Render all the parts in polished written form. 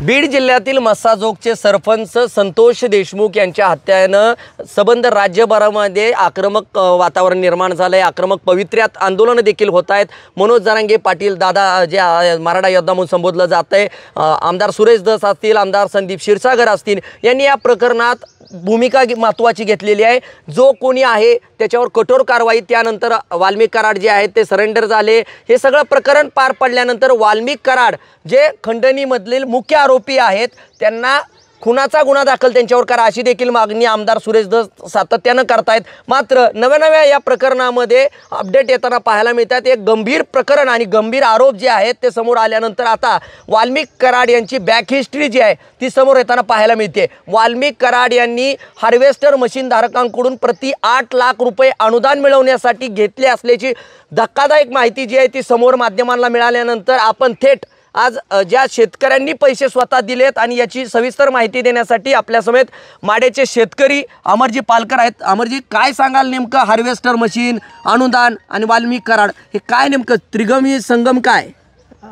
बीड जिल्ह्यातील मस्साजोगचे सरपंच संतोष देशमुख यांच्या हत्येनं सबंध राज्यभरामध्ये आक्रमक वातावरण निर्माण झालंय। आक्रमक पवित्र्यात आंदोलन देखील होत आहेत। मनोज जरांगे पाटील दादा जे मराठा योद्धा म्हणून संबोधलं जात आहे, आमदार सुरेश धस असतील, आमदार संदीप क्षीरसागर असतील, यांनी या प्रकरणात भूमिका महत्त्वाची घेतलेली आहे। जो कोणी आहे त्याच्यावर कठोर कारवाई, त्यानंतर वाल्मिक कराड जे आहेत ते सरेंडर झाले। हे सगळं प्रकरण पार पडल्यानंतर वाल्मिक कराड जे खंडणीमधील मुख्य आरोपी आहेत त्यांना खुनाचा गुन्हा दाखल त्यांच्यावर करा अशी देखील मागणी आमदार सुरेश धस सातत्यानं करतायत। मात्र नव्या या प्रकरणामध्ये अपडेट येताना पाहायला मिळतात। एक गंभीर प्रकरण आणि गंभीर आरोप जे आहेत ते समोर आल्यानंतर आता वाल्मिक कराड यांची बॅक हिस्ट्री जी आहे ती समोर येताना पाहायला मिळते। वाल्मिक कराड यांनी हार्वेस्टर मशीन धारकांकडून प्रति 8 लाख रुपये अनुदान मिळवण्यासाठी घेतले असल्याची धक्कादायक माहिती जी आहे ती समोर माध्यमांना मिळाल्यानंतर आपण थेट आज ज्या शेतकऱ्यांनी पैसे स्वतः दिलेत आणि याची सविस्तर माहिती देण्यासाठी आपल्या समेत माडेचे शेतकरी अमरजी पालकर आहेत। अमरजी, काय सांगाल नेमकं हार्वेस्टर मशीन, अनुदान आणि वाल्मिक कराड हे काय नेमकं त्रिगमी संगम काय?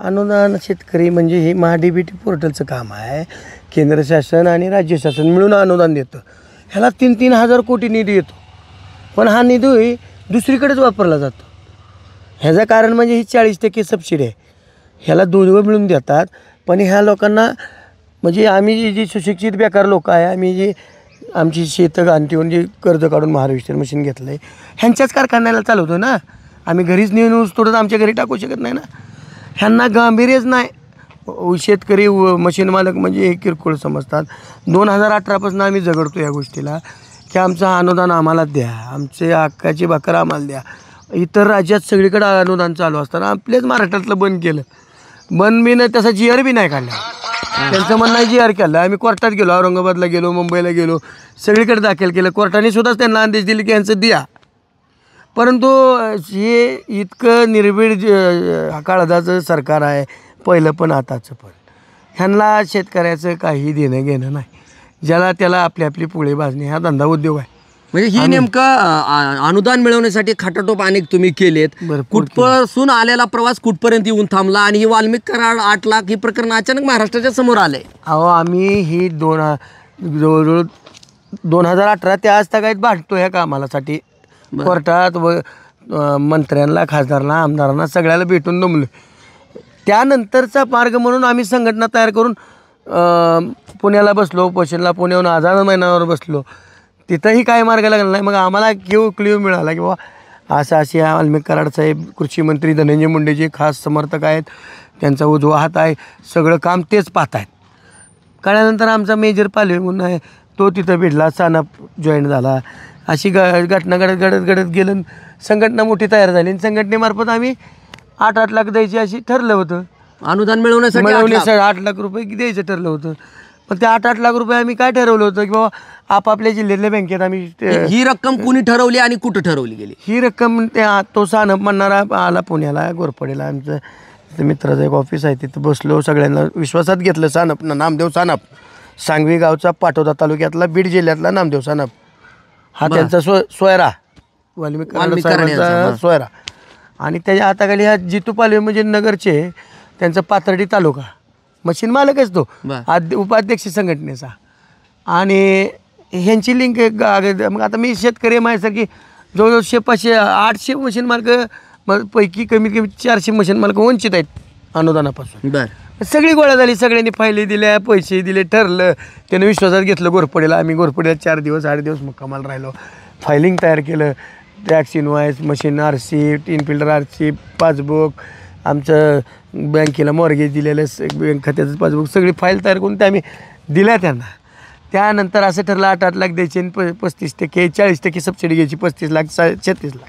अनुदान शेतकरी म्हणजे हे महाडीबीटी पोर्टलचं काम आहे। केंद्र शासन आणि राज्य शासन मिळून अनुदान देतं। ह्याला 3-3 हजार कोटी निधी येतो, पण हा निधी दुसरीकडेच वापरला जातो। ह्याचं कारण म्हणजे ही 40% सबसिडी आहे, ह्याला दोघं मिळून देतात। पण ह्या लोकांना म्हणजे आम्ही जी सुशिक्षित बेकार लोक आहे, आम्ही जी आमची शेतं घाण ठेवून जे कर्ज काढून हार्वेस्टर मशीन घेतलं आहे ह्यांच्याच कारखान्याला चालवतो ना। आम्ही घरीच नेऊन ऊस तोडत आमच्या घरी टाकू शकत नाही ना। ह्यांना गांभीर्यच नाही। शेतकरी मशीन मालक म्हणजे हे किरकोळ समजतात। 2018पासून आम्ही झगडतो या गोष्टीला की आमचं अनुदान आम्हाला द्या, आमचे हक्काची भाकर आम्हाला द्या। इतर राज्यात सगळीकडे अनुदान चालू असताना आपल्याच महाराष्ट्रातलं बंद केलं। बंद बी नाही, तसा GR बी नाही काढला। त्यांचं म्हणणं आहे GR केलं। आम्ही कोर्टात गेलो, औरंगाबादला गेलो, मुंबईला गेलो, सगळीकडे दाखल केलं। कोर्टाने सुद्धाच त्यांना आदेश दिले की यांचं द्या। परंतु हे इतकं निर्भीड काळजाचं सरकार आहे, पहिलं पण आताचं पण। ह्यांना शेतकऱ्याचं काही देणं घेणं नाही। ज्याला त्याला आपली पोळी भाजणे हा धंदा उद्योग आहे। म्हणजे ही नेमकं अनुदान मिळवण्यासाठी खाटाटोप अनेक तुम्ही केलेत। कुठपासून आलेला प्रवास कुठपर्यंत येऊन थांबला आणि ही वाल्मिक कराड 8 लाख ही प्रकरण अचानक महाराष्ट्राच्या समोर आले? अहो, आम्ही ही जवळजवळ 2018 ते आज तक भाटतो ह्या कामासाठी। कोर्टात व मंत्र्यांना, खासदारांना, आमदारांना सगळ्याला भेटून दमलो। त्यानंतरचा मार्ग म्हणून आम्ही संघटना तयार करून पुण्याला बसलो, पोषणला पुण्याहून आझाद मैदानावर बसलो। तिथंही काय मार्ग लागला नाही। मग आम्हाला क्ल्यू मिळाला की बाबा असं असे वाल्मिक कराड साहेब कृषी मंत्री धनंजय मुंडेचे खास समर्थक आहेत, त्यांचा उजवा हात आहे, सगळं काम तेच पाहत आहेत। कळल्यानंतर आमचा मेजर पालवे म्हणून आहे तो तिथं भेटला, सानप जॉईन झाला। अशी घटना घडत गेलं, संघटना मोठी तयार झाली आणि संघटनेमार्फत आम्ही 8-8 लाख द्यायची अशी ठरलं होतं। अनुदान मिळवण्यासाठी 8 लाख रुपये द्यायचं ठरलं होतं। पण ते 8-8 लाख रुपये आम्ही काय ठरवलं होतं की बाबा आपापल्या जिल्ह्यातल्या बँकेत आम्ही ही रक्कम कुणी ठरवली आणि कुठं ठरवली गेली? ही रक्कम तो सानप म्हणणारा आला पुण्याला, गोरपडेला। आमचं मित्राचं एक ऑफिस आहे, तिथं बसलो, सगळ्यांना विश्वासात घेतलं। सानप नामदेव सानप, सांगवी गावचा, पाटोदा तालुक्यातला, बीड जिल्ह्यातला नामदेव सानप हा त्यांचा सोयरा, वाल्मिक कराडांचा सोयरा। आणि त्याच्या हाताखाली हा जितू पालवे म्हणजे नगरचे, त्यांचा पाथर्डी तालुका, मशीन मालकच तो, उपाध्यक्ष संघटनेचा। आणि ह्यांची लिंक मग आता मी शेतकरी माझ्यासारखी जवळजवळ 500-800 मशीन मालक पैकी कमीत कमी 400 मशीन मालक वंचित आहेत अनुदानापासून। सगळी गोळा झाली, सगळ्यांनी फायली दिल्या, पैसे दिले, ठरलं। त्यानं विश्वासात घेतलं गोरपडेला। आम्ही गोरपडेला 4 दिवस 8 दिवस मुक्कामाला राहिलो, फायलिंग तयार केलं, tax invoice, machine RC, infiltrate RC, passbook, आमचं बँकेला मॉर्गेज दिलेलं बँक खात्याचं पासबुक, सगळी फाईल तयार करून ते आम्ही दिल्या त्यांना। त्यानंतर असं ठरलं 8-8 लाख द्यायचे आणि 35% 40% सबसिडी घ्यायची, 35 लाख 36 लाख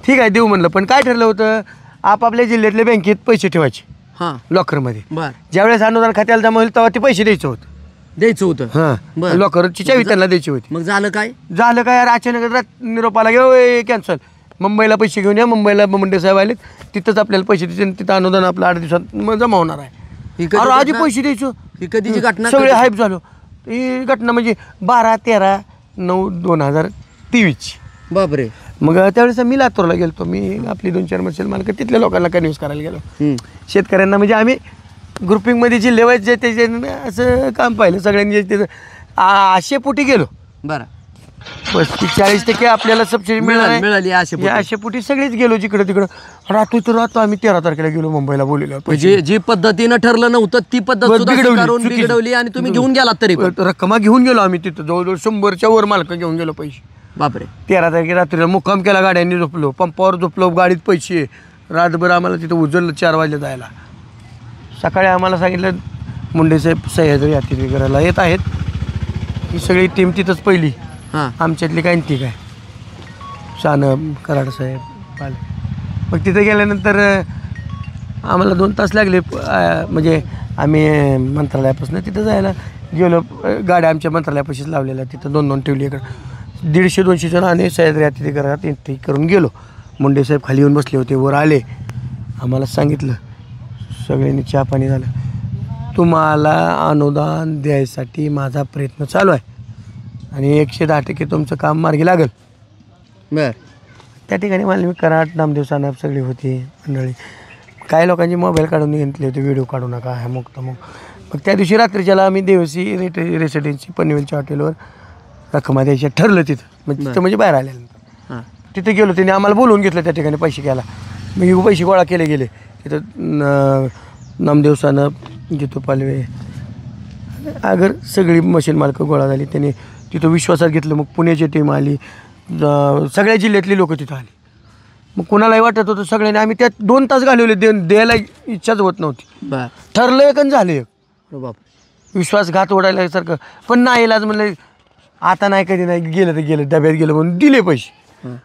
ठीक आहे देऊ म्हणलं। पण काय ठरलं होतं, आपापल्या जिल्ह्यातल्या बँकेत पैसे ठेवायचे लॉकरमध्ये। ज्यावेळेस अनुदान खात्याला जमा होईल तेव्हा ते पैसे द्यायचं होतं। हां, लॉकरची चावी त्यांना द्यायची होती। मग झालं काय यार, अचानक निरोपाला घेऊ कॅन्सल, मुंबईला पैसे घेऊन या, मुंबईला मुंडे साहेब आलेत, तिथंच आपल्याला पैसे द्यायचे, तिथं अनुदान आपलं 8 दिवसात जमा होणार आहे। आधी पैसे द्यायचो। ही कधीची घटना? सगळे हाईप झालो। ही घटना म्हणजे 12-13-9-2023। बापरे। मग त्यावेळेस मी लातूरला गेलो, मी आपली 2-4 मशीन मालक तिथल्या लोकांना कन्व्हिन्स करायला गेलो, शेतकऱ्यांना। म्हणजे आम्ही ग्रुपिंगमध्ये जिल्हे वाईज जे त्याचे असं काम पाहिलं सगळ्यांनी तिथं आशे पोटी गेलो. बरं 35-40% आपल्याला सबसिडी मिळाली. मिळाली असे आशे पोटी सगळेच गेलो जिकडे तिकडं. राहतो आम्ही 13 तारखेला गेलो मुंबईला बोललेलो. म्हणजे जी पद्धतीनं ठरलं नव्हतं ती पद्धत सुद्धा बिघडवली आणि तुम्ही घेऊन गेलात तरी पण. रक्कमा घेऊन गेलो आम्ही तिथं जवळजवळ 100च्या वर मालक घेऊन गेलो पैसे. बापरे 13 तारखेला रात्रीला मुक्काम केला गाड्यांनी झोपलो पंपावर झोपलो गाडीत पैसे रातभर आम्हाला तिथं उजळलं 4 वाजले जायला. सकाळी आम्हाला सांगितलं मुंडेसाहेब सह्याद्री अतिथी करायला येत आहेत. ही सगळी टीम तिथंच पहिली हां आमच्यातली काय ठीक आहे शानब कराड साहेब पाले. मग तिथे गेल्यानंतर आम्हाला 2 तास लागले म्हणजे आम्ही मंत्रालयापासून तिथं जायला गेलो. गाड्या आमच्या मंत्रालयापाशीच लावलेल्या तिथं 2-2 ठेवली इकडं 150-200 जण आणि सह्याद्री अतिथी करायला ते करून गेलो. मुंडेसाहेब खाली येऊन बसले होते वर आले आम्हाला सांगितलं सगळ्यांनी चहा पाणी झालं. तुम्हाला अनुदान द्यायसाठी माझा प्रयत्न चालू आहे आणि 110% तुमचं काम मार्गी लागेल. बरं त्या ठिकाणी मला मी कराड नामदेव साहेब सगळी होती मंडळी. काही लोकांचे मोबाईल काढून घेतले होते व्हिडिओ काढू नका ह्या मुक्त मग त्या दिवशी रात्रीच्याला आम्ही देवसी रेसिडेन्सी पनवेलच्या हॉटेलवर रक्कमा द्यायच्या ठरलं तिथं तिथं म्हणजे बाहेर आल्यानंतर हां तिथे गेलो त्यांनी आम्हाला बोलवून घेतलं त्या ठिकाणी पैसे घ्यायला. मग पैसे गोळा केले गेले तिथं नामदेव सानप जितू पालवे अगर सगळी मशीन मालकं गोळा झाली. त्यांनी तिथं विश्वासात घेतलं. मग पुण्याची टीम आली सगळ्या जिल्ह्यातली लोकं तिथं आली. मग कोणालाही वाटत होतं सगळ्यांनी आम्ही त्यात 2 तास घालवले द्यायला इच्छाच होत नव्हती. बरं ठरलं एक आणि झालं एक. बाप विश्वासघात ओढायला सारखं पण नाही इलाज म्हणलं आता नाही कधी नाही गेलं तर गेलं डब्यात गेलं म्हणून दिले पैसे.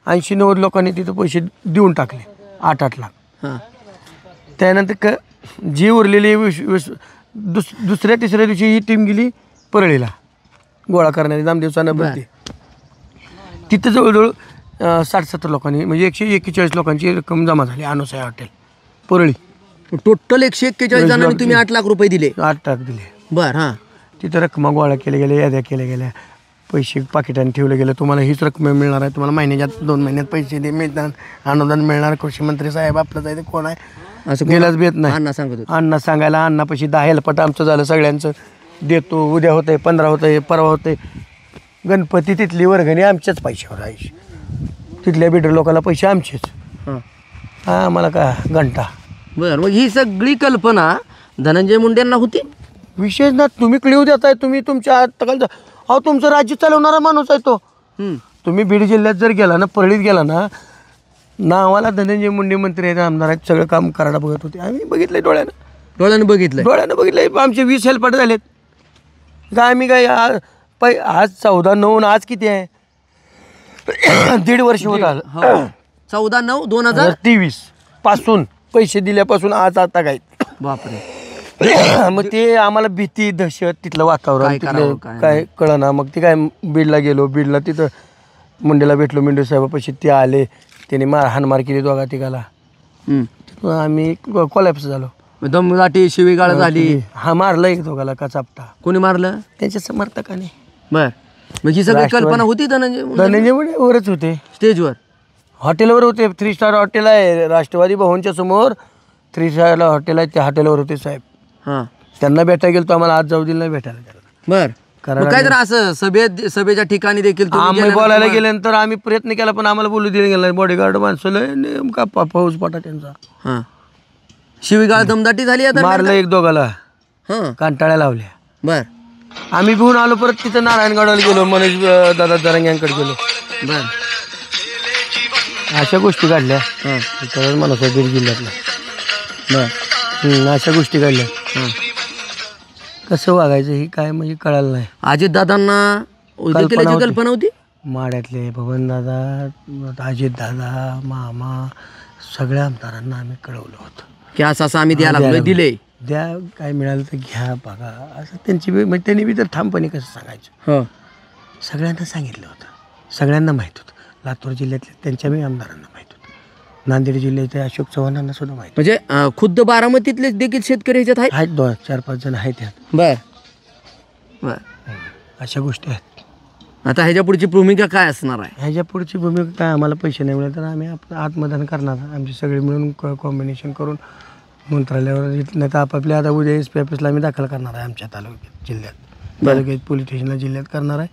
80-90 लोकांनी तिथं पैसे देऊन टाकले 8-8 लाख. हां त्यानंतर जी उरलेली दुसऱ्या तिसऱ्या दिवशी ही टीम गेली परळीला गोळा करणारी नामदेवसानं भरती. तिथं जवळजवळ 60-70 लोकांनी म्हणजे 141 लोकांची रक्कम जमा झाली. अनुसाया हॉटेल परळी. टोटल 141 जणांनी तुम्ही 8 लाख रुपये दिले. 8 लाख दिले. बरं हां तिथं रक्कमा गोळा केल्या गेल्या याद्या केल्या गेल्या पैसे पाकिटाने ठेवले गेले. तुम्हाला हीच रक्कम मिळणार आहे तुम्हाला महिन्याच्या 2 महिन्यात पैसे मिळतात अनुदान मिळणार. कृषी मंत्री साहेब आपलं जायचं कोण आहे असं गेलाच भेट नाही. अण्णा सांगत होते. अण्णा सांगायला अण्णापाशी 10 हेलपट आमचं झालं सगळ्यांचं देतो. उद्या होतंय 15 होतंय परवा होतंय. गणपती तिथली वर्गणी आमच्याच पैशावर आहे. तिथल्या बिडर लोकांना पैसे आमचेच. हां मला का घंटा. बरं मग ही सगळी कल्पना धनंजय मुंडेंना होती. विशेष ना तुम्ही क्लिव देताय तुम्ही तुमच्या हाताखाली अहो तुमचं राज्य चालवणारा माणूस आहे तो. तुम्ही बीड जिल्ह्यात जर गेला ना परळीत गेला ना नावाला धनंजय मुंडे मंत्री आहेत आमदार आहेत सगळं काम करायला बघत होते. आम्ही बघितलंय डोळ्यानं बघितलंय. आमचे 20 हेल्पट झालेत काय आम्ही काय आज 14/9 आज किती आहे 1.5 वर्ष होत आलं. 14/9/2023 पासून पैसे दिल्यापासून आज आता काय बापरे. मग ते आम्हाला भीती दहशत तिथलं वातावरण तिथलं काय कळना. मग ते काय बीडला गेलो. बीडला तिथं मुंडेला भेटलो. मुंडे साहेबापाशी ते आले त्याने हाणमार केली 2-3 आम्ही कोलॅप्स झालो. दमदाटी शिवीगाळ झाली. हा मारलं 1-2 का चापटा. कोणी मारलं त्यांच्या समर्थकाने. बर मग ही सगळी कल्पना होती धनंजय मुंडे वरच होते स्टेजवर हॉटेलवर होते. 3 स्टार हॉटेल आहे राष्ट्रवादी भवनच्या समोर 3 स्टार हॉटेल आहे त्या हॉटेलवर होते साहेब. हां त्यांना भेटायला गेलो तर आम्हाला आज जाऊ दिलं नाही भेटायला. बर काय तर असं सभेच्या ठिकाणी देखील आम्ही बोलायला गेल्यानंतर आम्ही प्रयत्न केला पण आम्हाला बोलू दिलं गेलं. बॉडीगार्ड माणसं नेमका फौज पाटा त्यांचा. हां शिवीगाळ दमदाटी झाली आता मारलं 1-2 हां कांटाळ्या लावल्या. बर आम्ही भिवून आलो परत तिथं नारायणगडाला गेलो मनोज दादा जरांग्यांकडे गेलो. बर अशा गोष्टी काढल्या. हां माणूस आहे बीड जिल्ह्यातला. बर अशा गोष्टी काढल्या. कसं वागायचं हे काय म्हणजे कळालं नाही. अजितदादांना कल्पना होती. माड्यातले बबनदादा अजितदादा मामा सगळ्या आमदारांना आम्ही कळवलं होतं की असं आम्ही दिले द्या काय मिळालं तर घ्या बघा असं त्यांची म्हणजे त्यांनी बी तर ठामपणे कसं सांगायचं. सगळ्यांना सांगितलं होतं. सगळ्यांना माहीत होतं. लातूर जिल्ह्यातल्या त्यांच्या बी आमदारांना माहीत होतं. नांदेड जिल्ह्याचे अशोक चव्हाणांना सुद्धा माहीत. म्हणजे खुद्द बारामतीतले देखील शेतकरी ह्याच्यात आहेत. 4-5 जण आहेत त्यात. बर अशा गोष्टी आहेत. आता ह्याच्या पुढची भूमिका काय असणार आहे. ह्याच्या पुढची भूमिका काय आम्हाला पैसे नाही मिळाले तर आम्ही आपलं आत्मदान करणार. आमची सगळे मिळून कॉम्बिनेशन करून मंत्रालयावर नाही तर आपापल्या आता उद्या SPFSला आम्ही दाखल करणार आहे आमच्या तालुक्यात जिल्ह्यात तालुक्यात पोलीस स्टेशनला जिल्ह्यात करणार आहे.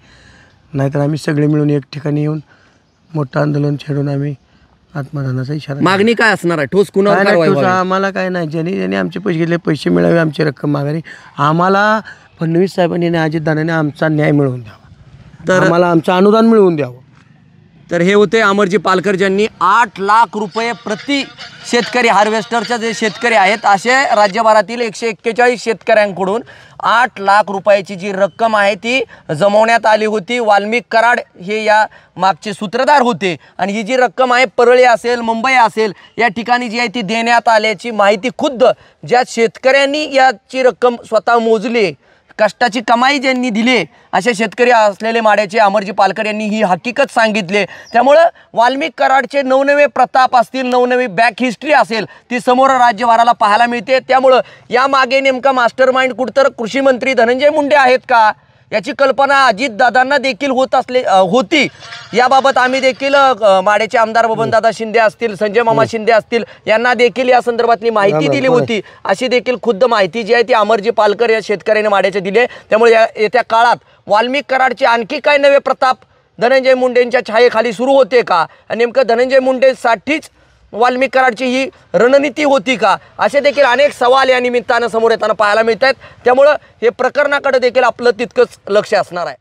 नाहीतर आम्ही सगळे मिळून एक ठिकाणी येऊन मोठं आंदोलन छेडून आम्ही आत्मदानाचा इशारा. मागणी काय असणार आहे? ठोस कुणावर काय कारवाई नाही, व्हावी? आम्हाला काय नाही, ज्यांनी आमचे पैसे घेतले पैसे मिळावे, आमची रक्कम माघारी. आम्हाला फडणवीस साहेबांनी आणि अजितदादांनी आमचा न्याय मिळवून द्यावा, तर आम्हाला आमचं अनुदान मिळवून द्यावं. तर हे होते अमरजी पालकर, ज्यांनी 8 लाख रुपये प्रति शेतकरी, हार्वेस्टरचे जे शेतकरी आहेत असे राज्यभरातील 141 शेतकऱ्यांकडून 8 लाख रुपयाची जी रक्कम आहे ती जमवण्यात आली होती. वाल्मिक कराड हे या मागचे सूत्रधार होते आणि ही जी रक्कम आहे परळी असेल, मुंबई असेल या ठिकाणी जी आहे ती देण्यात आल्याची माहिती खुद्द ज्या शेतकऱ्यांनी याची रक्कम स्वतः मोजली, कष्टाची कमाई ज्यांनी दिली असे शेतकरी असलेले माड्याचे अमरजी पालकर यांनी ही हकीकत सांगितले. त्यामुळं वाल्मिक कराडचे नवनवे प्रताप असतील, नवनवी बॅक हिस्ट्री असेल ती समोर राज्यभराला पाहायला मिळते. त्यामुळं यामागे नेमका मास्टर माइंड कुठतर कृषी मंत्री धनंजय मुंडे आहेत का याची कल्पना अजितदादांना देखील होती. याबाबत आम्ही देखील माड्याचे आमदार बबनदादा शिंदे असतील, संजय मामा शिंदे असतील यांना देखील या संदर्भातली माहिती दिली होती. अशी देखील खुद्द माहिती जी आहे ती अमरजी पालकर या शेतकऱ्याने माड्याचे दिली. त्यामुळे येत्या काळात वाल्मिक कराडचे आणखी काय नवे प्रताप धनंजय मुंडेंच्या छायेखाली सुरू होते का, आणि नेमकं धनंजय मुंडेसाठीच वाल्मिक कराडची ही रणनीती होती का, असे देखील अनेक सवाल या निमित्तानं समोर येताना पाहायला मिळत आहेत. त्यामुळं हे प्रकरणाकडे देखील आपलं तितकंच लक्ष असणार आहे.